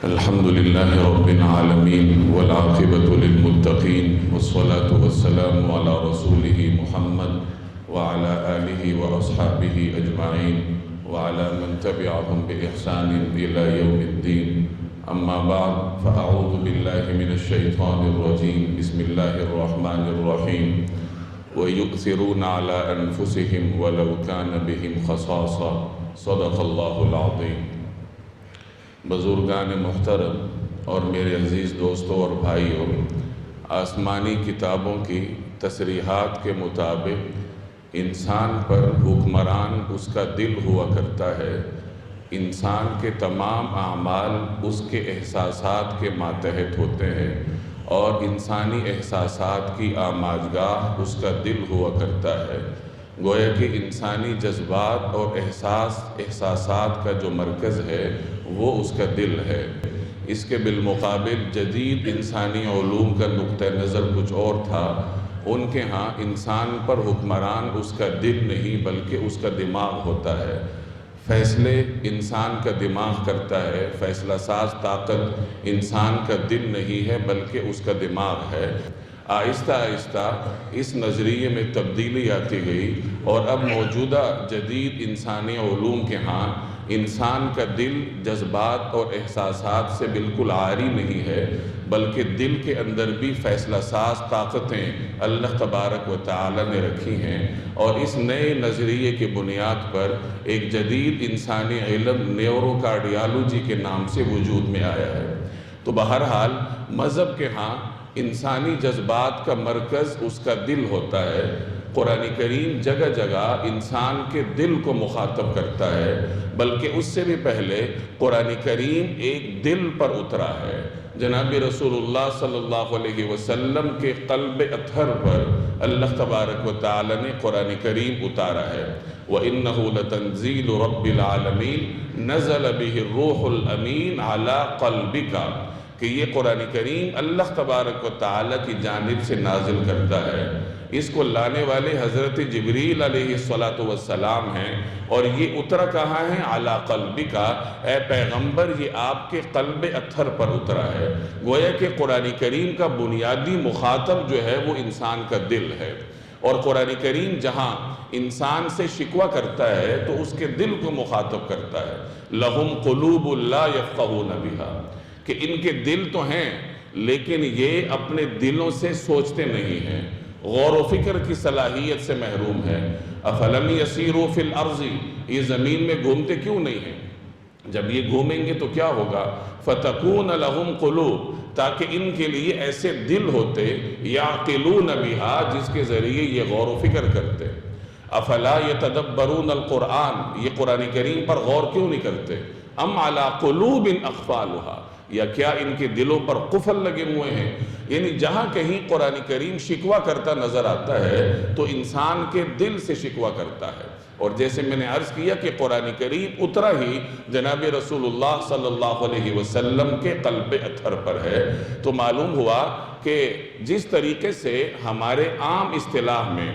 الحمد لله رب العالمين والعاقبة للمتقين والصلاة والسلام على رسوله محمد وعلى آله وأصحابه أجمعين وعلى من تبعهم بإحسان إلى يوم الدين. أما بعد فأعوذ بالله من الشيطان الرجيم. بسم الله الرحمن الرحيم. ويؤثرون على أنفسهم ولو كان بهم خصاصة. صدق الله العظيم. بزرگان محترم اور میرے عزیز دوستوں اور بھائیوں، آسمانی کتابوں کی تصریحات کے مطابق انسان پر حکمران اس کا دل ہوا کرتا ہے۔ انسان کے تمام اعمال اس کے احساسات کے ماتحت ہوتے ہیں اور انسانی احساسات کی آماجگاہ اس کا دل ہوا کرتا ہے۔ گویا کہ انسانی جذبات اور احساسات کا جو مرکز ہے وہ اس کا دل ہے۔ اس کے بالمقابل جدید انسانی علوم کا نقطہ نظر کچھ اور تھا۔ ان کے ہاں انسان پر حکمران اس کا دل نہیں بلکہ اس کا دماغ ہوتا ہے۔ فیصلے انسان کا دماغ کرتا ہے، فیصلہ ساز طاقت انسان کا دل نہیں ہے بلکہ اس کا دماغ ہے۔ آہستہ آہستہ اس نظریے میں تبدیلی آتی گئی اور اب موجودہ جدید انسانی علوم کے ہاں انسان کا دل جذبات اور احساسات سے بالکل عاری نہیں ہے بلکہ دل کے اندر بھی فیصلہ ساز طاقتیں اللہ تبارک و تعالی نے رکھی ہیں، اور اس نئے نظریے کی بنیاد پر ایک جدید انسانی علم نیورو کارڈیالوجی کے نام سے وجود میں آیا ہے۔ تو بہرحال مذہب کے ہاں انسانی جذبات کا مرکز اس کا دل ہوتا ہے۔ قرآن کریم جگہ جگہ انسان کے دل کو مخاطب کرتا ہے، بلکہ اس سے بھی پہلے قرآن کریم ایک دل پر اترا ہے۔ جناب رسول اللہ صلی اللہ علیہ وسلم کے قلب اطہر پر اللہ تبارک و تعالی نے قرآن کریم اتارا ہے۔ وَإِنَّهُ لَتَنزِيلُ رَبِّ الْعَالَمِينَ نَزَلَ بِهِ الرُّوحُ الْأَمِينُ عَلَى قَلْبِكَ، کہ یہ قرآن کریم اللہ تبارک و تعالی کی جانب سے نازل کرتا ہے۔ اس کو لانے والے حضرت جبریل علیہ السلام ہیں، اور یہ اترا کہاں ہے؟ علی قلبک، اے پیغمبر یہ آپ کے قلب اطہر پر اترا ہے۔ گویا کہ قرآن کریم کا بنیادی مخاطب جو ہے وہ انسان کا دل ہے، اور قرآن کریم جہاں انسان سے شکوہ کرتا ہے تو اس کے دل کو مخاطب کرتا ہے۔ لہم قلوب لا یفقہون بہا، کہ ان کے دل تو ہیں لیکن یہ اپنے دلوں سے سوچتے نہیں ہیں، غور و فکر کی صلاحیت سے محروم ہے۔ افلم یسیروا فی الارض، یہ زمین میں گھومتے کیوں نہیں ہیں؟ جب یہ گھومیں گے تو کیا ہوگا؟ فتکون لہم قلوب، تاکہ ان کے لیے ایسے دل ہوتے یعقلون بہا، جس کے ذریعے یہ غور و فکر کرتے۔ افلا یتدبرون القرآن، یہ قرآن کریم پر غور کیوں نہیں کرتے؟ ام علی قلوب اقفالها، یا کیا ان کے دلوں پر قفل لگے ہوئے ہیں؟ یعنی جہاں کہیں قرآن کریم شکوہ کرتا نظر آتا ہے تو انسان کے دل سے شکوہ کرتا ہے۔ اور جیسے میں نے عرض کیا کہ قرآن کریم اترا ہی جناب رسول اللہ صلی اللہ علیہ وسلم کے قلب اطہر پر ہے، تو معلوم ہوا کہ جس طریقے سے ہمارے عام اصطلاح میں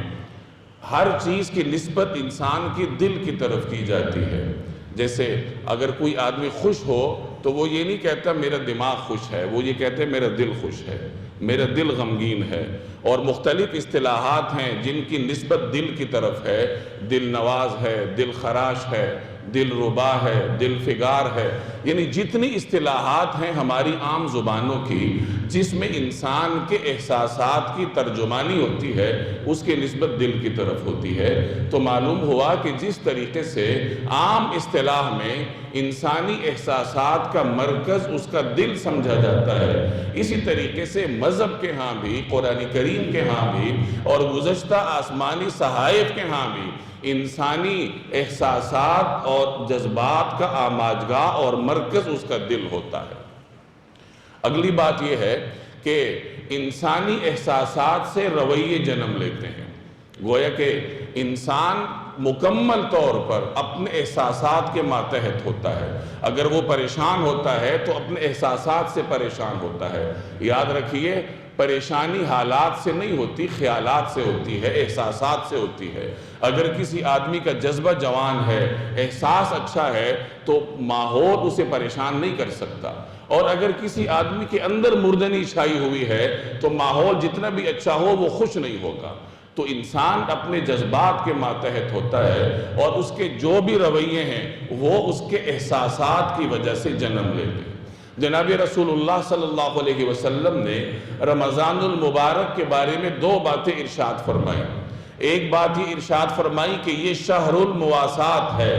ہر چیز کی نسبت انسان کی دل کی طرف کی جاتی ہے، جیسے اگر کوئی آدمی خوش ہو تو وہ یہ نہیں کہتا میرا دماغ خوش ہے، وہ یہ کہتے میرا دل خوش ہے، میرا دل غمگین ہے۔ اور مختلف اصطلاحات ہیں جن کی نسبت دل کی طرف ہے، دل نواز ہے، دل خراش ہے، دل ربا ہے، دل فگار ہے، یعنی جتنی اصطلاحات ہیں ہماری عام زبانوں کی جس میں انسان کے احساسات کی ترجمانی ہوتی ہے اس کے نسبت دل کی طرف ہوتی ہے۔ تو معلوم ہوا کہ جس طریقے سے عام اصطلاح میں انسانی احساسات کا مرکز اس کا دل سمجھا جاتا ہے، اسی طریقے سے مذہب کے ہاں بھی، قرآن کریم کے ہاں بھی، اور گزشتہ آسمانی صحائف کے ہاں بھی انسانی احساسات اور جذبات کا آماجگاہ اور مرکز اس کا دل ہوتا ہے۔ اگلی بات یہ ہے کہ انسانی احساسات سے رویے جنم لیتے ہیں۔ گویا کہ انسان مکمل طور پر اپنے احساسات کے ماتحت ہوتا ہے۔ اگر وہ پریشان ہوتا ہے تو اپنے احساسات سے پریشان ہوتا ہے۔ یاد رکھیے پریشانی حالات سے نہیں ہوتی، خیالات سے ہوتی ہے، احساسات سے ہوتی ہے۔ اگر کسی آدمی کا جذبہ جوان ہے، احساس اچھا ہے، تو ماحول اسے پریشان نہیں کر سکتا، اور اگر کسی آدمی کے اندر مردنی چھائی ہوئی ہے تو ماحول جتنا بھی اچھا ہو وہ خوش نہیں ہوگا۔ تو انسان اپنے جذبات کے ماتحت ہوتا ہے، اور اس کے جو بھی رویے ہیں وہ اس کے احساسات کی وجہ سے جنم لیتے ہیں۔ جناب رسول اللہ صلی اللہ علیہ وسلم نے رمضان المبارک کے بارے میں دو باتیں ارشاد فرمائی۔ ایک بات یہ ارشاد فرمائی کہ یہ شہر المواسات ہے،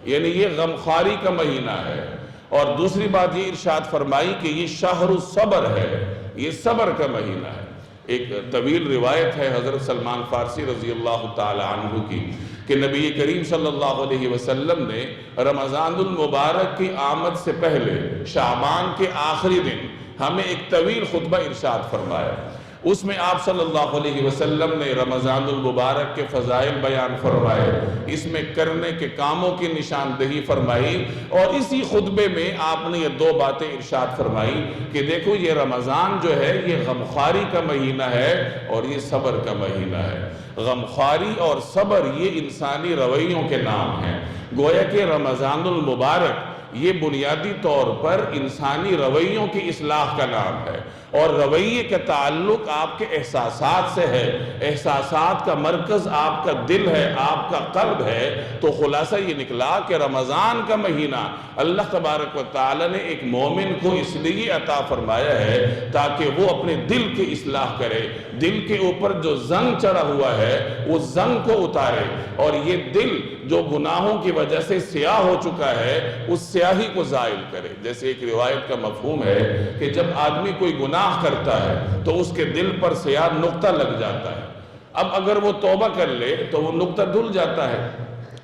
یعنی یہ غمخواری کا مہینہ ہے، اور دوسری بات یہ ارشاد فرمائی کہ یہ شہر الصبر ہے، یہ صبر کا مہینہ ہے۔ ایک طویل روایت ہے حضرت سلمان فارسی رضی اللہ تعالی عنہ کی کہ نبی کریم صلی اللہ علیہ وسلم نے رمضان المبارک کی آمد سے پہلے شعبان کے آخری دن ہمیں ایک طویل خطبہ ارشاد فرمایا۔ اس میں آپ صلی اللہ علیہ وسلم نے رمضان المبارک کے فضائل بیان فرمائے، اس میں کرنے کے کاموں کی نشاندہی فرمائی، اور اسی خطبے میں آپ نے یہ دو باتیں ارشاد فرمائی کہ دیکھو یہ رمضان جو ہے یہ غمخواری کا مہینہ ہے اور یہ صبر کا مہینہ ہے۔ غمخواری اور صبر یہ انسانی رویوں کے نام ہیں۔ گویا کہ رمضان المبارک یہ بنیادی طور پر انسانی رویوں کی اصلاح کا نام ہے، اور رویے کا تعلق آپ کے احساسات سے ہے۔ احساسات کا مرکز آپ کا دل ہے، آپ کا قلب ہے۔ تو خلاصہ یہ نکلا کہ رمضان کا مہینہ اللہ تبارک و تعالی نے ایک مومن کو اس لیے عطا فرمایا ہے تاکہ وہ اپنے دل کی اصلاح کرے، دل کے اوپر جو زنگ چڑھا ہوا ہے اس زنگ کو اتارے، اور یہ دل جو گناہوں کی وجہ سے سیاہ ہو چکا ہے اس سیاہی کو زائل کرے۔ جیسے ایک روایت کا مفہوم ہے کہ جب آدمی کوئی گناہ کرتا ہے تو اس کے دل پر سیاہ نقطہ لگ جاتا ہے، اب اگر وہ توبہ کر لے تو وہ نقطہ دھل جاتا ہے،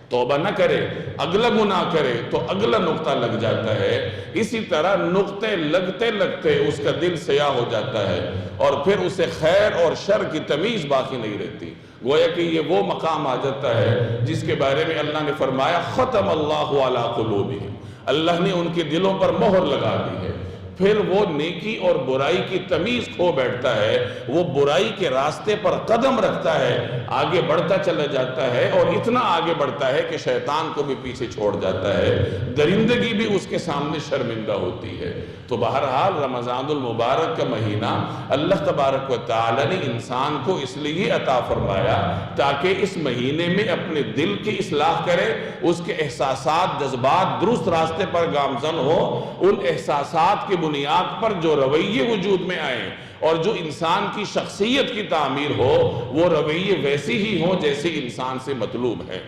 توبہ نہ کرے اگلا گناہ کرے تو اگلا نقطہ لگ جاتا ہے۔ اسی طرح نقطے لگتے لگتے اس کا دل سیاہ ہو جاتا ہے، اور پھر اسے خیر اور شر کی تمیز باقی نہیں رہتی۔ گویا کہ یہ وہ مقام آ جاتا ہے جس کے بارے میں اللہ نے فرمایا ختم اللہ علی قلوبہم، اللہ نے ان کے دلوں پر مہر لگا دی ہے۔ پھر وہ نیکی اور برائی کی تمیز کھو بیٹھتا ہے، وہ برائی کے راستے پر قدم رکھتا ہے، آگے بڑھتا چلا جاتا ہے، اور اتنا آگے بڑھتا ہے کہ شیطان کو بھی پیچھے چھوڑ جاتا ہے، درندگی بھی اس کے سامنے شرمندہ ہوتی ہے۔ تو بہرحال رمضان المبارک کا مہینہ اللہ تبارک و تعالی نے انسان کو اس لیے عطا فرمایا تاکہ اس مہینے میں اپنے دل کی اصلاح کرے، اس کے احساسات جذبات درست راستے پر گامزن ہو، ان احساسات کی بنیاد پر جو رویے وجود میں آئیں اور جو انسان کی شخصیت کی تعمیر ہو وہ رویے ویسی ہی ہوں جیسے انسان سے مطلوب ہے۔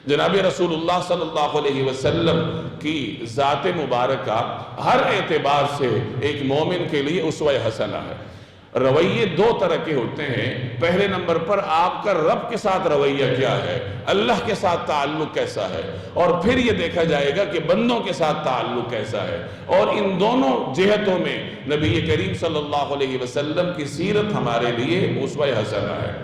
جناب رسول اللہ صلی اللہ علیہ وسلم کی ذات مبارکہ ہر اعتبار سے ایک مومن کے لیے اسوہ حسنہ ہے۔ رویے دو طرح کے ہوتے ہیں۔ پہلے نمبر پر آپ کا رب کے ساتھ رویہ کیا ہے، اللہ کے ساتھ تعلق کیسا ہے، اور پھر یہ دیکھا جائے گا کہ بندوں کے ساتھ تعلق کیسا ہے، اور ان دونوں جہتوں میں نبی کریم صلی اللہ علیہ وسلم کی سیرت ہمارے لیے اسوہ حسنہ ہے۔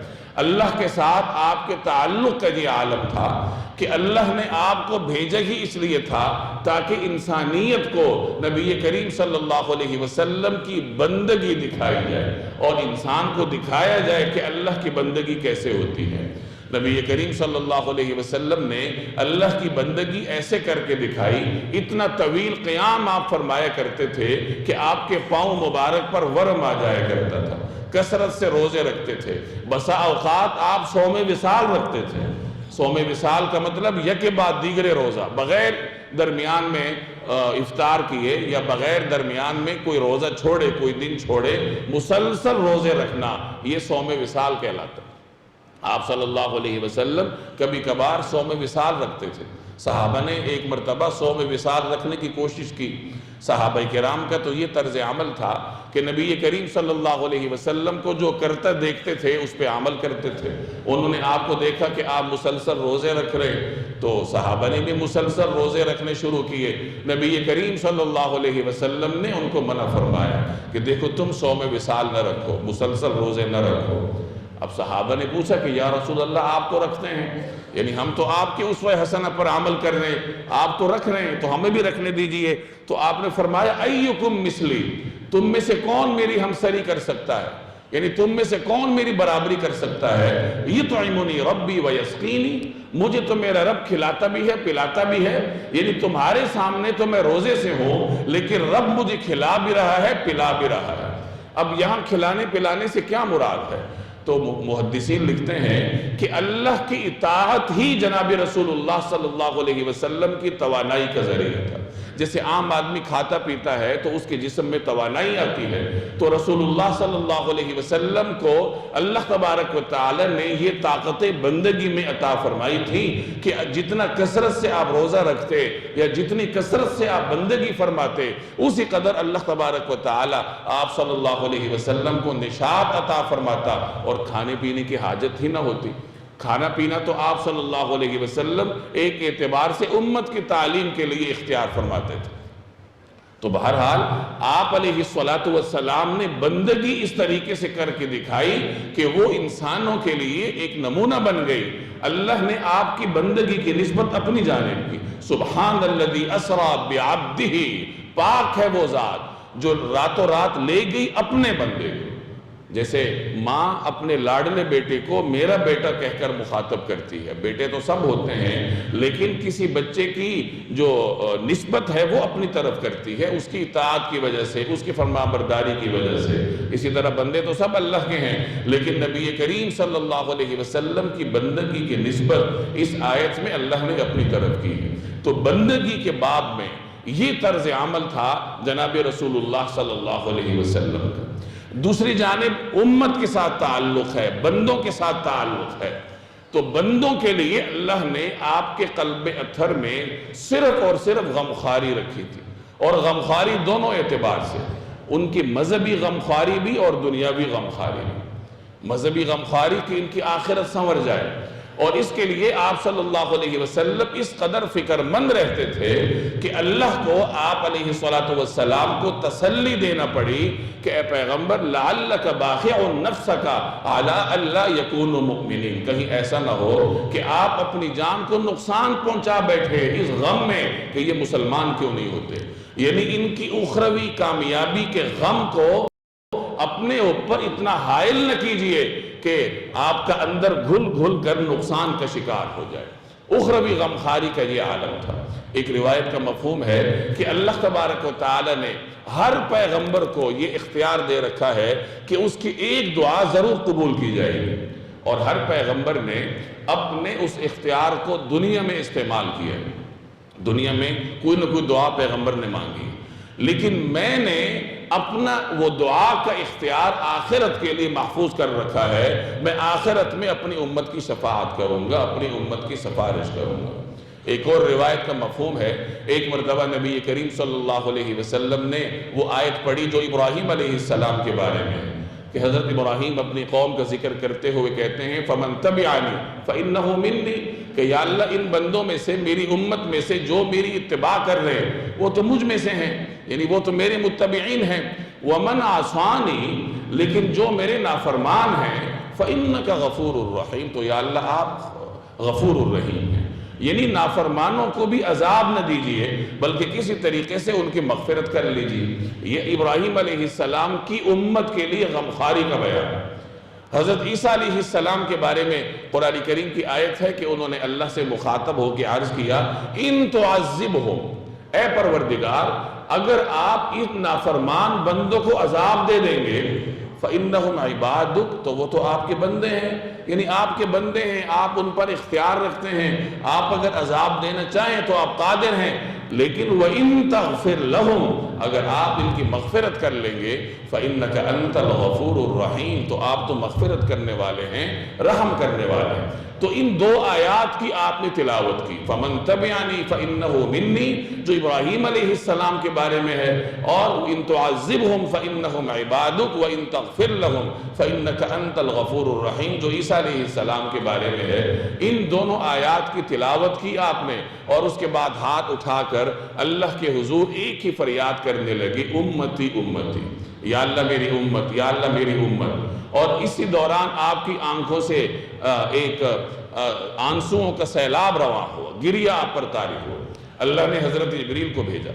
اللہ کے ساتھ آپ کے تعلق کا یہ عالم تھا کہ اللہ نے آپ کو بھیجا ہی اس لیے تھا تاکہ انسانیت کو نبی کریم صلی اللہ علیہ وسلم کی بندگی دکھائی جائے، اور انسان کو دکھایا جائے کہ اللہ کی بندگی کیسے ہوتی ہے۔ نبی کریم صلی اللہ علیہ وسلم نے اللہ کی بندگی ایسے کر کے دکھائی، اتنا طویل قیام آپ فرمایا کرتے تھے کہ آپ کے پاؤں مبارک پر ورم آ جایا کرتا تھا، کثرت سے روزے رکھتے تھے، بسا اوقات آپ صوم وصال رکھتے تھے۔ صوم وصال کا مطلب یک بعد دیگرے روزہ، بغیر درمیان میں افطار کیے یا بغیر درمیان میں کوئی روزہ چھوڑے، کوئی دن چھوڑے، مسلسل روزے رکھنا، یہ صوم وصال کہلاتا ہے۔ آپ صلی اللہ علیہ وسلم کبھی کبھار صوم وصال رکھتے تھے۔ صحابہ نے ایک مرتبہ صوم وصال رکھنے کی کوشش کی۔ صحابہ کرام کا تو یہ طرز عمل تھا کہ نبی کریم صلی اللہ علیہ وسلم کو جو کرتا دیکھتے تھے اس پہ عمل کرتے تھے۔ انہوں نے آپ کو دیکھا کہ آپ مسلسل روزے رکھ رہے، تو صحابہ نے بھی مسلسل روزے رکھنے شروع کیے۔ نبی کریم صلی اللہ علیہ وسلم نے ان کو منع فرمایا کہ دیکھو تم صوم وصال نہ رکھو، مسلسل روزے نہ رکھو۔ اب صحابہ نے پوچھا کہ یا رسول اللہ آپ تو رکھتے ہیں، یعنی ہم تو آپ کے اسوہ حسنہ پر عمل کر رہے ہیں، آپ تو رکھ رہے ہیں تو ہمیں بھی رکھنے دیجئے۔ تو آپ نے فرمایا ایکم مثلی، تم میں سے کون میری ہمسری کر سکتا ہے؟ یعنی تم میں سے کون میری برابری کر سکتا ہے؟ یطعمنی ربی ویسقینی، مجھے تو میرا رب کھلاتا بھی ہے پلاتا بھی ہے، یعنی تمہارے سامنے تو میں روزے سے ہوں لیکن رب مجھے کھلا بھی رہا ہے پلا بھی رہا ہے۔ اب یہاں کھلانے پلانے سے کیا مراد ہے؟ تو محدثین لکھتے ہیں کہ اللہ کی اطاعت ہی جناب رسول اللہ صلی اللہ علیہ وسلم کی توانائی کا ذریعہ تھا۔ جیسے عام آدمی کھاتا پیتا ہے تو اس کے جسم میں توانائی آتی ہے، تو رسول اللہ صلی اللہ علیہ وسلم کو اللہ تبارک و تعالی نے یہ طاقت بندگی میں عطا فرمائی تھی کہ جتنا کثرت سے آپ روزہ رکھتے یا جتنی کثرت سے آپ بندگی فرماتے، اسی قدر اللہ تبارک و تعالی آپ صلی اللہ علیہ وسلم کو نشاط عطا فرماتا اور کھانے پینے کی حاجت ہی نہ ہوتی۔ کھانا پینا تو آپ صلی اللہ علیہ وسلم ایک اعتبار سے امت کی تعلیم کے لیے اختیار فرماتے تھے۔ تو بہرحال آپ علیہ السلام نے بندگی اس طریقے سے کر کے دکھائی کہ وہ انسانوں کے لیے ایک نمونہ بن گئی۔ اللہ نے آپ کی بندگی کی نسبت اپنی جانب کی۔ سبحان الذی اسریٰ بعبدہ، پاک ہے وہ ذات جو راتوں رات لے گئی اپنے بندے کو۔ جیسے ماں اپنے لاڈلے بیٹے کو میرا بیٹا کہہ کر مخاطب کرتی ہے، بیٹے تو سب ہوتے ہیں لیکن کسی بچے کی جو نسبت ہے وہ اپنی طرف کرتی ہے، اس کی اطاعت کی وجہ سے، اس کی فرمانبرداری کی وجہ سے۔ اسی طرح بندے تو سب اللہ کے ہیں لیکن نبی کریم صلی اللہ علیہ وسلم کی بندگی کی نسبت اس آیت میں اللہ نے اپنی طرف کی ہے۔ تو بندگی کے باب میں یہ طرز عمل تھا جناب رسول اللہ صلی اللہ علیہ وسلم کا۔ دوسری جانب امت کے ساتھ تعلق ہے، بندوں کے ساتھ تعلق ہے، تو بندوں کے لیے اللہ نے آپ کے قلب اطہر میں صرف اور صرف غمخواری رکھی تھی، اور غمخواری دونوں اعتبار سے، ان کی مذہبی غمخواری بھی اور دنیاوی غمخواری بھی۔ مذہبی غمخواری کی ان کی آخرت سنور جائے، اور اس کے لیے آپ صلی اللہ علیہ وسلم اس قدر فکر مند رہتے تھے کہ اللہ کو آپ علیہ السلام کو تسلی دینا پڑی کہ اے پیغمبر لعلک باخع نفسک علی الا یکونوا مؤمنین، کہیں ایسا نہ ہو کہ آپ اپنی جان کو نقصان پہنچا بیٹھے اس غم میں کہ یہ مسلمان کیوں نہیں ہوتے۔ یعنی ان کی اخروی کامیابی کے غم کو اپنے اوپر اتنا حائل نہ کیجئے کہ آپ کا اندر گھل گھل کر نقصان کا شکار ہو جائے۔ اخروی غمخواری کا یہ عالم تھا۔ ایک روایت کا مفہوم ہے کہ اللہ تبارک و تعالی نے ہر پیغمبر کو یہ اختیار دے رکھا ہے کہ اس کی ایک دعا ضرور قبول کی جائے گی، اور ہر پیغمبر نے اپنے اس اختیار کو دنیا میں استعمال کیا۔ دنیا میں کوئی نہ کوئی دعا پیغمبر نے مانگی، لیکن میں نے اپنا وہ دعا کا اختیار آخرت کے لیے محفوظ کر رکھا ہے۔ میں آخرت میں اپنی امت کی شفاعت کروں گا، اپنی امت کی سفارش کروں گا۔ ایک اور روایت کا مفہوم ہے، ایک مرتبہ نبی کریم صلی اللہ علیہ وسلم نے وہ آیت پڑھی جو ابراہیم علیہ السلام کے بارے میں ہے کہ حضرت ابراہیم اپنی قوم کا ذکر کرتے ہوئے کہتے ہیں فَمَن تَبِعَنِي فَإِنَّهُ مِنِّي، کہ یا اللہ ان بندوں میں سے، میری امت میں سے جو میری اتباع کر رہے ہیں وہ تو مجھ میں سے ہیں، یعنی وہ تو میرے متبعین ہیں۔ وَمَنْ عَصَانِي، لیکن جو میرے نافرمان ہیں فَإِنَّكَ غَفُورٌ الرحیم، تو یا اللہ آپ غفور الرحیم ہیں، یعنی نافرمانوں کو بھی عذاب نہ دیجئے بلکہ کسی طریقے سے ان کی مغفرت کر لیجئے۔ یہ ابراہیم علیہ السلام کی امت کے لیے غمخواری کا بیان ہے۔ حضرت عیسیٰ علیہ السلام کے بارے میں قرآن کریم کی آیت ہے کہ انہوں نے اللہ سے مخاطب ہو کے عرض کیا ان تعذبہم، اے پروردگار اگر آپ ان نافرمان بندوں کو عذاب دے دیں گے فَإِنَّهُمْ عِبَادُكَ، تو وہ تو آپ کے بندے ہیں، یعنی آپ کے بندے ہیں، آپ ان پر اختیار رکھتے ہیں، آپ اگر عذاب دینا چاہیں تو آپ قادر ہیں، لیکن وَإِن تَغْفِرْ لَهُمْ، اگر آپ ان کی مغفرت کر لیں گے فَإِنَّكَ أَنْتَ الْغَفُورُ الرَّحِيمُ، تو آپ تو مغفرت کرنے والے ہیں، رحم کرنے والے ہیں۔ تو ان دو آیات کی آپ نے تلاوت کی، فَمَن تَبِعَنِي فَإِنَّهُ مِنِّي جو ابراہیم علیہ السلام کے بارے میں ہے، اور ان تعذبہم فَإِنَّهُمْ عِبَادُكَ وَإِن تَغْفِرْ لَهُمْ فَإِنَّكَ أَنْتَ الْغَفُورُ الرَّحِيمُ جو عیسیٰ علیہ السلام کے بارے میں ہے۔ ان دونوں آیات کی تلاوت کی آپ نے، اور اس کے بعد ہاتھ اٹھا کر اللہ کے حضور ایک ہی فریاد کرنے لگے امتی امتی، یا اللہ میری امت، یا اللہ میری امت۔ اور اسی دوران آپ کی آنکھوں سے ایک آنسوؤں کا سیلاب رواں ہوا، گریہ آپ پر طاری ہوا۔ اللہ نے حضرت جبریل کو بھیجا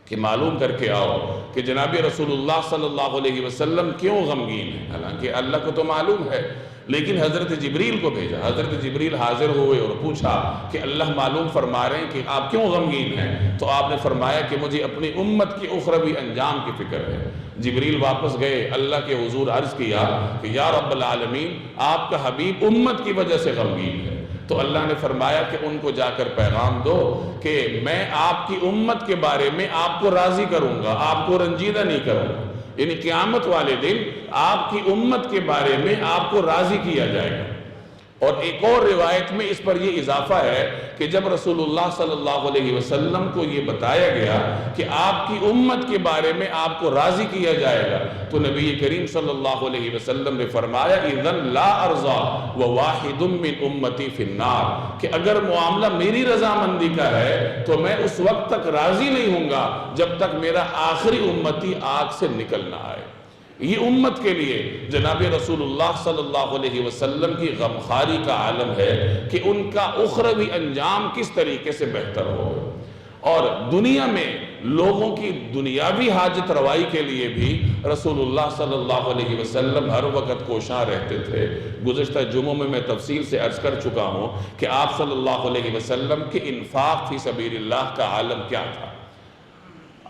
کہ معلوم کر کے آؤ کہ جناب رسول اللہ صلی اللہ علیہ وسلم کیوں غمگین ہیں۔ حالانکہ اللہ کو تو معلوم ہے، لیکن حضرت جبریل کو بھیجا۔ حضرت جبریل حاضر ہوئے اور پوچھا کہ اللہ معلوم فرما رہے ہیں کہ آپ کیوں غمگین ہیں؟ تو آپ نے فرمایا کہ مجھے اپنی امت کی اخروی انجام کی فکر ہے۔ جبریل واپس گئے، اللہ کے حضور عرض کیا کہ یا رب العالمین، آپ کا حبیب امت کی وجہ سے غمگین ہے۔ تو اللہ نے فرمایا کہ ان کو جا کر پیغام دو کہ میں آپ کی امت کے بارے میں آپ کو راضی کروں گا، آپ کو رنجیدہ نہیں کروں گا۔ یعنی قیامت والے دن آپ کی امت کے بارے میں آپ کو راضی کیا جائے گا۔ اور ایک اور روایت میں اس پر یہ اضافہ ہے کہ جب رسول اللہ صلی اللہ علیہ وسلم کو یہ بتایا گیا کہ آپ کی امت کے بارے میں آپ کو راضی کیا جائے گا، تو نبی کریم صلی اللہ علیہ وسلم نے فرمایا اِذًا لَا أَرْضَىٰ وَوَاحِدٌ مِّنْ أُمَّتِي فِي النَّارِ، کہ اگر معاملہ میری رضامندی کا ہے تو میں اس وقت تک راضی نہیں ہوں گا جب تک میرا آخری امتی آگ سے نکل نہ آئے۔ یہ امت کے لیے جناب رسول اللہ صلی اللہ علیہ وسلم کی غمخواری کا عالم ہے کہ ان کا اخروی انجام کس طریقے سے بہتر ہو۔ اور دنیا میں لوگوں کی دنیاوی حاجت روائی کے لیے بھی رسول اللہ صلی اللہ علیہ وسلم ہر وقت کوشاں رہتے تھے۔ گزشتہ جمعوں میں تفصیل سے عرض کر چکا ہوں کہ آپ صلی اللہ علیہ وسلم کے انفاق فی سبیل اللہ کا عالم کیا تھا۔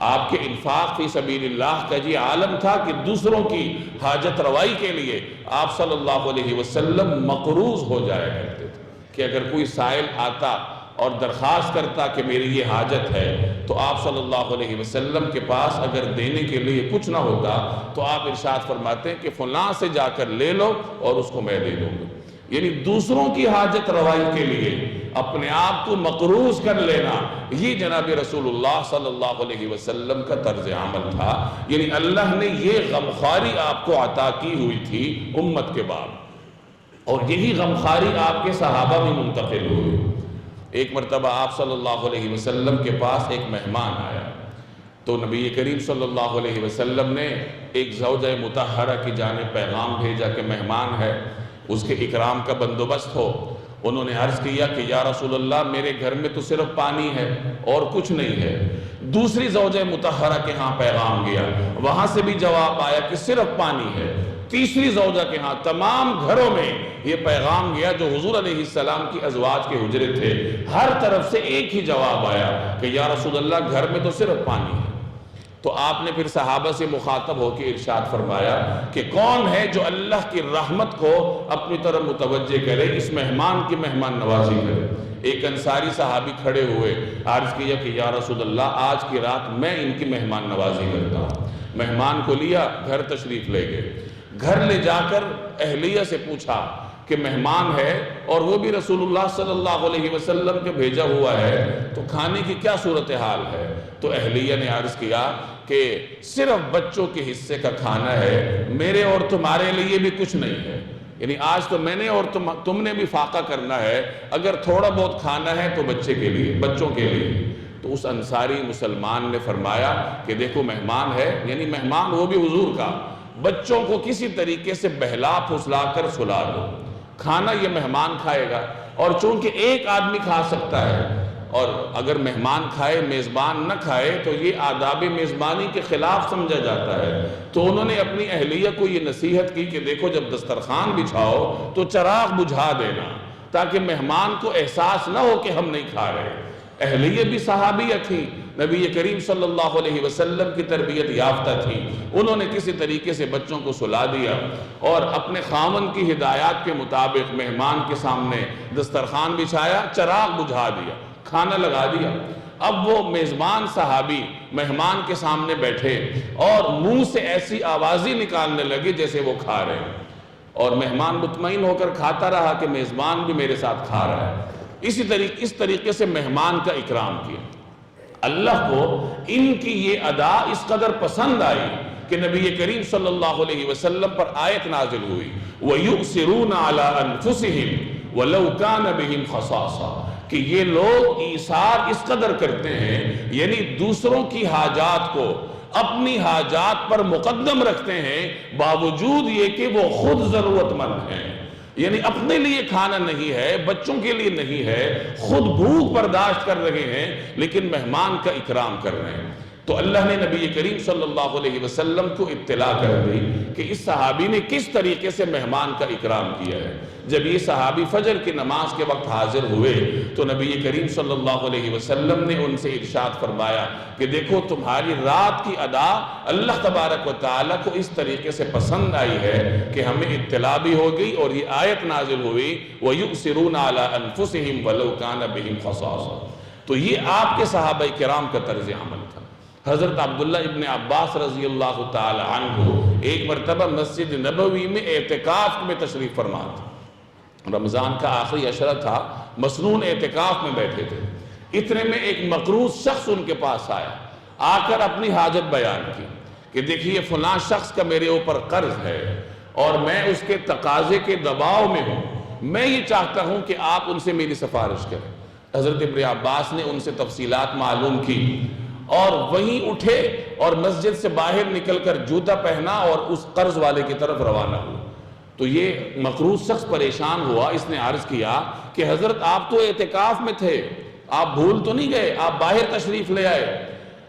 آپ کے انفاق فی سبیل اللہ کا یہ عالم تھا کہ دوسروں کی حاجت روائی کے لیے آپ صلی اللہ علیہ وسلم مقروض ہو جایا کرتے تھے کہ اگر کوئی سائل آتا اور درخواست کرتا کہ میری یہ حاجت ہے تو آپ صلی اللہ علیہ وسلم کے پاس اگر دینے کے لیے کچھ نہ ہوتا تو آپ ارشاد فرماتے ہیں کہ فلاں سے جا کر لے لو اور اس کو میں دے دوں گا۔ یعنی دوسروں کی حاجت روائی کے لیے اپنے آپ کو مقروض کر لینا، یہ جناب رسول اللہ صلی اللہ علیہ وسلم کا طرز عمل تھا۔ یعنی اللہ نے یہ غمخواری آپ کو عطا کی ہوئی تھی امت کے بعد، اور یہی غمخواری آپ کے صحابہ میں منتقل ہوئی۔ ایک مرتبہ آپ صلی اللہ علیہ وسلم کے پاس ایک مہمان آیا تو نبی کریم صلی اللہ علیہ وسلم نے ایک زوجہ مطہرہ کی جانب پیغام بھیجا کہ مہمان ہے، اس کے اکرام کا بندوبست ہو۔ انہوں نے عرض کیا کہ یا رسول اللہ، میرے گھر میں تو صرف پانی ہے اور کچھ نہیں ہے۔ دوسری زوجہ مطہرہ کے ہاں پیغام گیا، وہاں سے بھی جواب آیا کہ صرف پانی ہے۔ تیسری زوجہ کے ہاں، تمام گھروں میں یہ پیغام گیا جو حضور علیہ السلام کی ازواج کے حجرے تھے، ہر طرف سے ایک ہی جواب آیا کہ یا رسول اللہ، گھر میں تو صرف پانی ہے۔ تو آپ نے پھر صحابہ سے مخاطب ہو کے ارشاد فرمایا کہ کون ہے جو اللہ کی رحمت کو اپنی طرف متوجہ کرے، اس مہمان کی مہمان نوازی کرے۔ ایک انصاری صحابی کھڑے ہوئے، عرض کیا کہ یا رسول اللہ، آج کی رات میں ان کی مہمان نوازی کرتا ہوں۔ مہمان کو لیا، گھر تشریف لے گئے۔ گھر لے جا کر اہلیہ سے پوچھا کہ مہمان ہے اور وہ بھی رسول اللہ صلی اللہ علیہ وسلم کے بھیجا ہوا ہے، تو کھانے کی کیا صورتحال ہے؟ تو اہلیہ نے عرض کیا کہ صرف بچوں کے حصے کا کھانا ہے، میرے اور تمہارے لیے بھی کچھ نہیں ہے۔ یعنی آج تو میں نے اور تم نے بھی فاقہ کرنا ہے، اگر تھوڑا بہت کھانا ہے تو بچوں کے لیے۔ تو اس انصاری مسلمان نے فرمایا کہ دیکھو مہمان ہے، یعنی مہمان وہ بھی حضور کا، بچوں کو کسی طریقے سے بہلا پھسلا کر سلا دو، کھانا یہ مہمان کھائے گا۔ اور چونکہ ایک آدمی کھا سکتا ہے، اور اگر مہمان کھائے میزبان نہ کھائے تو یہ آداب میزبانی کے خلاف سمجھا جاتا ہے۔ تو انہوں نے اپنی اہلیہ کو یہ نصیحت کی کہ دیکھو جب دسترخوان بچھاؤ تو چراغ بجھا دینا تاکہ مہمان کو احساس نہ ہو کہ ہم نہیں کھا رہے۔ اہلیہ بھی صحابیہ تھی، نبی کریم صلی اللہ علیہ وسلم کی تربیت یافتہ تھی۔ انہوں نے کسی طریقے سے بچوں کو سلا دیا اور اپنے خاوند کی ہدایات کے مطابق مہمان کے سامنے دسترخوان بچھایا، چراغ بجھا دیا، کھانا لگا دیا۔ اب وہ میزبان صحابی مہمان کے سامنے بیٹھے اور منہ سے ایسی آوازیں نکالنے لگے جیسے وہ کھا رہے ہیں، اور مہمان مطمئن ہو کر کھاتا رہا کہ میزبان بھی میرے ساتھ کھا رہا ہے۔ اس طریقے سے مہمان کا اکرام کیا۔ اللہ کو ان کی یہ ادا اس قدر پسند آئی کہ نبی کریم صلی اللہ علیہ وسلم پر آیت نازل ہوئی، وَيُؤْثِرُونَ عَلَىٰ أَنفُسِهِمْ وَلَوْ كَانَ بِهِمْ خَصَاصَةٌ، کہ یہ لوگ ایثار اس قدر کرتے ہیں، یعنی دوسروں کی حاجات کو اپنی حاجات پر مقدم رکھتے ہیں، باوجود یہ کہ وہ خود ضرورت مند ہیں۔ یعنی اپنے لیے کھانا نہیں ہے، بچوں کے لیے نہیں ہے، خود بھوک برداشت کر رہے ہیں، لیکن مہمان کا اکرام کر رہے ہیں۔ تو اللہ نے نبی کریم صلی اللہ علیہ وسلم کو اطلاع کر دی کہ اس صحابی نے کس طریقے سے مہمان کا اکرام کیا ہے۔ جب یہ صحابی فجر کی نماز کے وقت حاضر ہوئے تو نبی کریم صلی اللہ علیہ وسلم نے ان سے ارشاد فرمایا کہ دیکھو تمہاری رات کی ادا اللہ تبارک و تعالیٰ کو اس طریقے سے پسند آئی ہے کہ ہمیں اطلاع بھی ہو گئی اور یہ آیت نازل ہوئی وَيُؤْثِرُونَ عَلَىٰ أَنفُسِهِمْ وَلَوْ كَانَ بِهِمْ خَصَاصَةٌ۔ تو یہ آپ کے صحابہ کرام کا طرز عمل تھا۔ حضرت عبداللہ ابن عباس رضی اللہ تعالی عنہ ایک مرتبہ مسجد نبوی میں اعتکاف میں تشریف فرما تھے۔ رمضان کا آخری عشرہ تھا، مسنون اعتکاف میں بیٹھے تھے۔ اتنے میں ایک مقروض شخص ان کے پاس آیا، آ کر اپنی حاجت بیان کی کہ دیکھیے فلاں شخص کا میرے اوپر قرض ہے اور میں اس کے تقاضے کے دباؤ میں ہوں، میں یہ چاہتا ہوں کہ آپ ان سے میری سفارش کریں۔ حضرت ابن عباس نے ان سے تفصیلات معلوم کی اور وہیں اٹھے اور مسجد سے باہر نکل کر جوتا پہنا اور اس قرض والے کی طرف روانہ ہوا۔ تو یہ مقروض شخص پریشان ہوا، اس نے عرض کیا کہ حضرت آپ تو اعتکاف میں تھے، آپ بھول تو نہیں گئے، آپ باہر تشریف لے آئے؟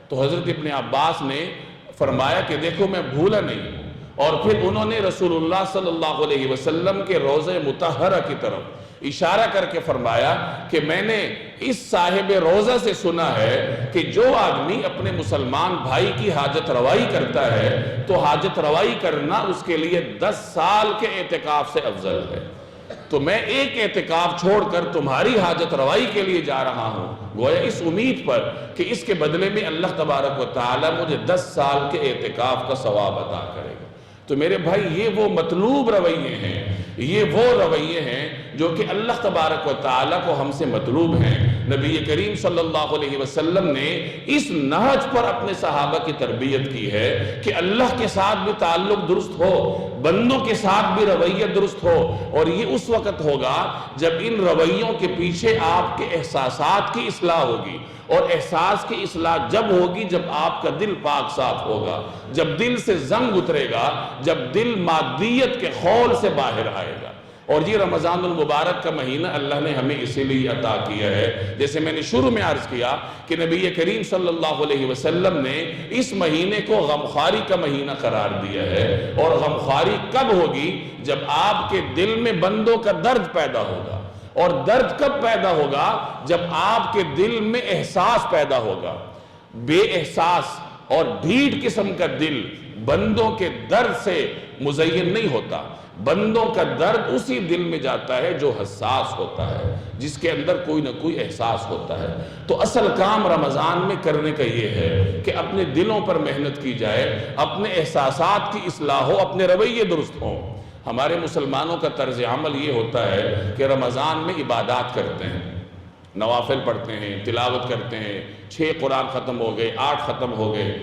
تو حضرت ابن عباس نے فرمایا کہ دیکھو میں بھولا نہیں، اور پھر انہوں نے رسول اللہ صلی اللہ علیہ وسلم کے روضہ مطہرہ کی طرف اشارہ کر کے فرمایا کہ میں نے اس صاحب روضہ سے سنا ہے کہ جو آدمی اپنے مسلمان بھائی کی حاجت روائی کرتا ہے تو حاجت روائی کرنا اس کے لیے 10 سال کے اعتکاف سے افضل ہے۔ تو میں ایک اعتکاف چھوڑ کر تمہاری حاجت روائی کے لیے جا رہا ہوں، گویا اس امید پر کہ اس کے بدلے میں اللہ تبارک و تعالی مجھے 10 سال کے اعتکاف کا ثواب عطا کرے گا۔ تو میرے بھائی یہ وہ مطلوب رویے ہیں، یہ وہ رویے ہیں جو کہ اللہ تبارک و تعالیٰ کو ہم سے مطلوب ہیں۔ نبی کریم صلی اللہ علیہ وسلم نے اس نہج پر اپنے صحابہ کی تربیت کی ہے کہ اللہ کے ساتھ بھی تعلق درست ہو، بندوں کے ساتھ بھی رویہ درست ہو، اور یہ اس وقت ہوگا جب ان رویوں کے پیچھے آپ کے احساسات کی اصلاح ہوگی، اور احساس کی اصلاح جب ہوگی جب آپ کا دل پاک صاف ہوگا، جب دل سے زنگ اترے گا، جب دل مادیت کے خول سے باہر آئے گا۔ اور یہ رمضان المبارک کا مہینہ اللہ نے ہمیں اسی لیے عطا کیا ہے، جیسے میں نے شروع میں عرض کیا کہ نبی کریم صلی اللہ علیہ وسلم نے اس مہینے کو غمخواری کا مہینہ قرار دیا ہے۔ اور غمخواری کب ہوگی؟ جب آپ کے دل میں بندوں کا درد پیدا ہوگا، اور درد کب پیدا ہوگا؟ جب آپ کے دل میں احساس پیدا ہوگا۔ بے احساس اور ڈھیٹ قسم کا دل بندوں کے درد سے مزین نہیں ہوتا، بندوں کا درد اسی دل میں جاتا ہے جو حساس ہوتا ہے، جس کے اندر کوئی نہ کوئی احساس ہوتا ہے۔ تو اصل کام رمضان میں کرنے کا یہ ہے کہ اپنے دلوں پر محنت کی جائے، اپنے احساسات کی اصلاح ہو، اپنے رویے درست ہوں۔ ہمارے مسلمانوں کا طرز عمل یہ ہوتا ہے کہ رمضان میں عبادات کرتے ہیں، نوافل پڑھتے ہیں، تلاوت کرتے ہیں، 6 قرآن ختم ہو گئے، 8 ختم ہو گئے۔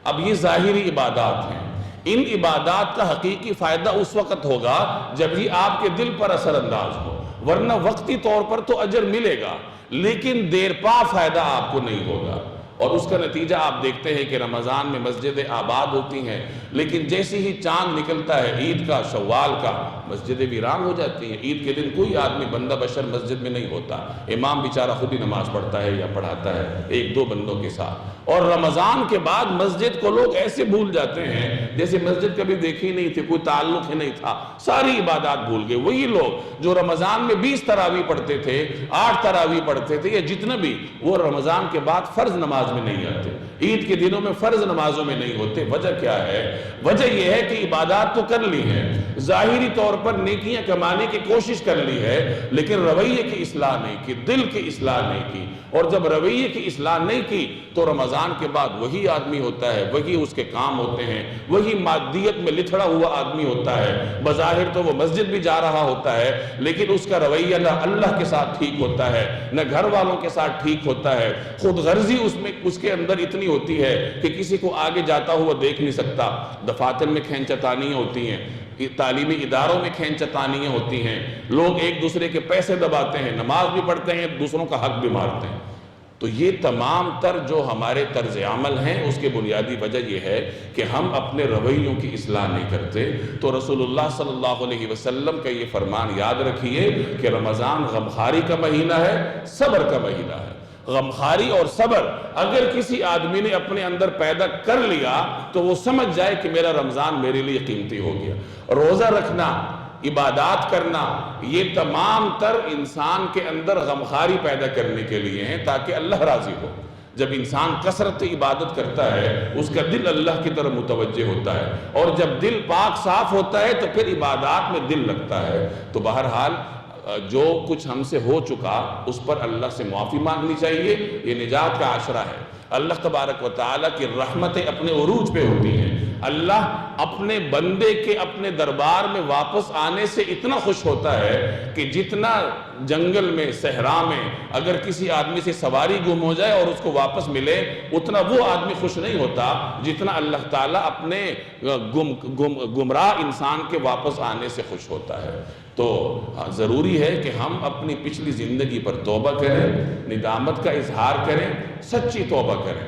اب یہ ظاہری عبادات ہیں، ان عبادات کا حقیقی فائدہ اس وقت ہوگا جب یہ آپ کے دل پر اثر انداز ہو، ورنہ وقتی طور پر تو اجر ملے گا لیکن دیر پا فائدہ آپ کو نہیں ہوگا۔ اور اس کا نتیجہ آپ دیکھتے ہیں کہ رمضان میں مسجدیں آباد ہوتی ہیں، لیکن جیسے ہی چاند نکلتا ہے عید کا، شوال کا، مسجدیں ویران ہو جاتی ہیں۔ عید کے دن کوئی آدمی بندہ بشر مسجد میں نہیں ہوتا، امام بیچارہ خود ہی نماز پڑھتا ہے یا پڑھاتا ہے 1-2 بندوں کے ساتھ۔ اور رمضان کے بعد مسجد کو لوگ ایسے بھول جاتے ہیں جیسے مسجد کبھی دیکھی نہیں تھی، کوئی تعلق ہی نہیں تھا، ساری عبادات بھول گئے۔ وہی لوگ جو رمضان میں 20 تراویح پڑھتے تھے، 8 تراویح پڑھتے تھے یا جتنا بھی، وہ رمضان کے بعد فرض نماز میں نہیں آتے، عید کے دنوں میں فرض نمازوں میں نہیں ہوتے۔ وجہ کیا ہے؟ وجہ یہ ہے کہ عبادات تو کر لی ہے، ظاہری طور پر نیکیاں کمانے کی کوشش کر لی ہے، لیکن رویے کی اصلاح نہیں کی، دل کی اصلاح نہیں کی۔ اور جب رویے کی اصلاح نہیں کی تو رمضان کے بعد وہی آدمی ہوتا ہے، وہی اس کے کام ہوتے ہیں، وہی مادیت میں لتھڑا ہوا آدمی ہوتا ہے۔ بظاہر تو وہ مسجد بھی جا رہا ہوتا ہے لیکن اس کا رویہ نہ اللہ کے ساتھ ٹھیک ہوتا ہے، نہ گھر والوں کے ساتھ ٹھیک ہوتا ہے۔ خود غرضی اس کے اندر اتنی ہوتی ہے کہ کسی کو آگے جاتا ہوا دیکھ نہیں سکتا۔ دفاتر میں کھینچتانیاں ہوتی ہیں، تعلیمی اداروں میں کھینچتانیاں ہوتی ہیں، لوگ ایک دوسرے کے پیسے دباتے ہیں، نماز بھی پڑھتے ہیں، دوسروں کا حق بھی مارتے ہیں۔ تو یہ تمام تر جو ہمارے طرز عمل ہیں اس کے بنیادی وجہ یہ ہے کہ ہم اپنے رویوں کی اصلاح نہیں کرتے۔ تو رسول اللہ صلی اللہ علیہ وسلم کا یہ فرمان یاد رکھیے کہ رمضان غمخواری کا مہینہ ہے، صبر کا مہینہ ہے۔ غمخاری اور صبر اگر کسی آدمی نے اپنے اندر پیدا کر لیا تو وہ سمجھ جائے کہ میرا رمضان میرے لیے قیمتی ہو گیا۔ روزہ رکھنا، عبادات کرنا، یہ تمام تر انسان کے اندر غمخاری پیدا کرنے کے لیے ہیں تاکہ اللہ راضی ہو۔ جب انسان کثرت عبادت کرتا ہے اس کا دل اللہ کی طرف متوجہ ہوتا ہے، اور جب دل پاک صاف ہوتا ہے تو پھر عبادات میں دل لگتا ہے۔ تو بہرحال جو کچھ ہم سے ہو چکا اس پر اللہ سے معافی مانگنی چاہیے، یہ نجات کا عشرہ ہے۔ اللہ تبارک و تعالیٰ کی رحمتیں اپنے عروج پہ ہوتی ہیں۔ اللہ اپنے بندے کے اپنے دربار میں واپس آنے سے اتنا خوش ہوتا ہے کہ جتنا جنگل میں، صحرا میں اگر کسی آدمی سے سواری گم ہو جائے اور اس کو واپس ملے، اتنا وہ آدمی خوش نہیں ہوتا جتنا اللہ تعالیٰ اپنے گمراہ انسان کے واپس آنے سے خوش ہوتا ہے۔ تو ضروری ہے کہ ہم اپنی پچھلی زندگی پر توبہ کریں، ندامت کا اظہار کریں، سچی توبہ کریں،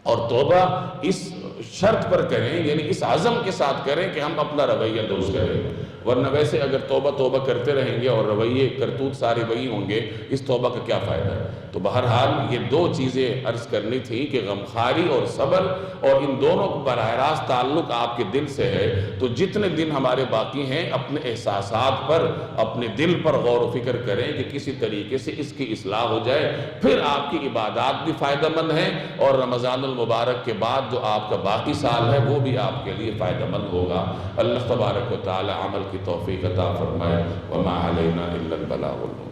اور توبہ اس شرط پر کریں، یعنی اس عزم کے ساتھ کریں کہ ہم اپنا رویہ درست کریں۔ ورنہ ویسے اگر توبہ کرتے رہیں گے اور رویے کرتوت سارے وہی ہوں گے، اس توبہ کا کیا فائدہ ہے؟ تو بہرحال یہ دو چیزیں عرض کرنی تھی کہ غمخاری اور صبر، اور ان دونوں کا براہ راست تعلق آپ کے دل سے ہے۔ تو جتنے دن ہمارے باقی ہیں اپنے احساسات پر، اپنے دل پر غور و فکر کریں کہ کسی طریقے سے اس کی اصلاح ہو جائے، پھر آپ کی عبادات بھی فائدہ مند ہیں، اور رمضان المبارک کے بعد جو آپ کا باقی سال ہے وہ بھی آپ کے لیے فائدہ مند ہوگا۔ اللہ تبارک و تعالی عمل کی توفیق عطا فرمائے۔ وما علینا الا البلاغ المبین۔